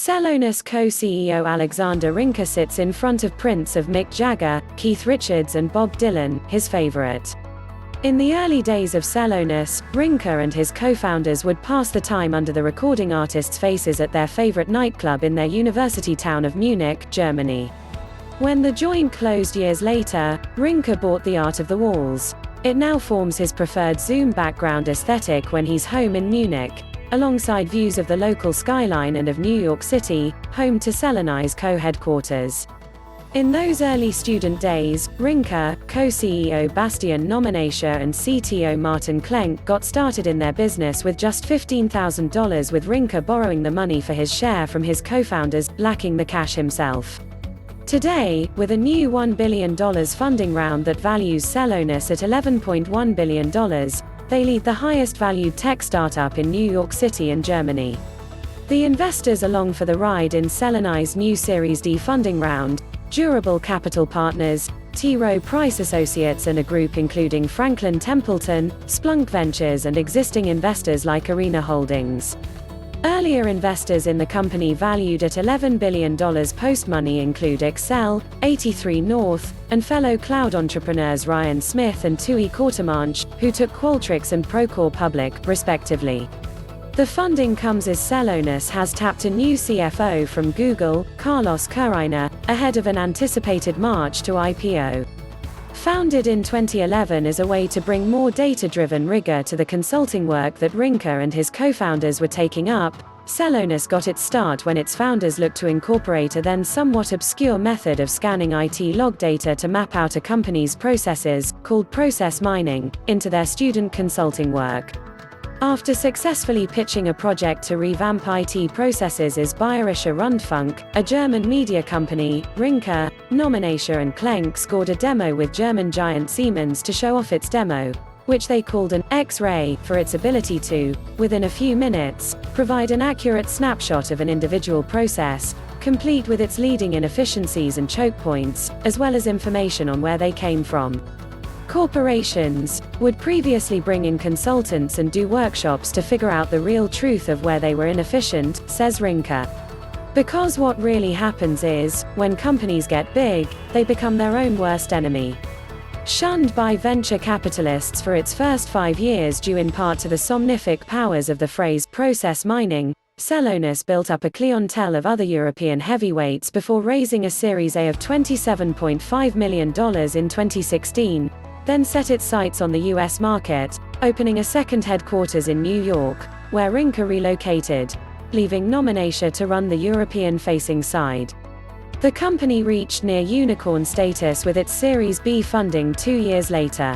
Celonis co-CEO Alexander Rinke sits in front of prints of Mick Jagger, Keith Richards and Bob Dylan, his favorite. In the early days of Celonis, Rinke and his co-founders would pass the time under the recording artists' faces at their favorite nightclub in their university town of Munich, Germany. When the joint closed years later, Rinke bought the art of the walls. It now forms his preferred Zoom background aesthetic when he's home in Munich, alongside views of the local skyline and of New York City, home to Celonis co-headquarters. In those early student days, Rinke, co-CEO Bastian Nominacher and CTO Martin Klenk got started in their business with just $15,000, with Rinke borrowing the money for his share from his co-founders, lacking the cash himself. Today, with a new $1 billion funding round that values Celonis at $11.1 billion, they lead the highest valued tech startup in New York City and Germany. The investors along for the ride in Celonis' new Series D funding round: Durable Capital Partners, Rowe Price Associates, and a group including Franklin Templeton, Splunk Ventures, and existing investors like Kirjner Holdings. Earlier investors in the company valued at $11 billion post-money include Accel, 83 North, and fellow cloud entrepreneurs Ryan Smith and Tooey Courtemanche, who took Qualtrics and Procore public, respectively. The funding comes as Celonis has tapped a new CFO from Google, Carlos Kirjner, ahead of an anticipated March to IPO. Founded in 2011 as a way to bring more data-driven rigor to the consulting work that Rinke and his co-founders were taking up, Celonis got its start when its founders looked to incorporate a then somewhat obscure method of scanning IT log data to map out a company's processes, called process mining, into their student consulting work. After successfully pitching a project to revamp IT processes as Bayerischer Rundfunk, a German media company, Rinke, Nominacher and Klenk scored a demo with German giant Siemens to show off its demo, which they called an X-ray, for its ability to, within a few minutes, provide an accurate snapshot of an individual process, complete with its leading inefficiencies and chokepoints, as well as information on where they came from. Corporations would previously bring in consultants and do workshops to figure out the real truth of where they were inefficient, says Rinke. Because what really happens is, when companies get big, they become their own worst enemy. Shunned by venture capitalists for its first 5 years due in part to the somnific powers of the phrase process mining, Celonis built up a clientele of other European heavyweights before raising a Series A of $27.5 million in 2016, then set its sights on the US market, opening a second headquarters in New York, where Rinke relocated, leaving Nominacher to run the European-facing side. The company reached near unicorn status with its Series B funding 2 years later.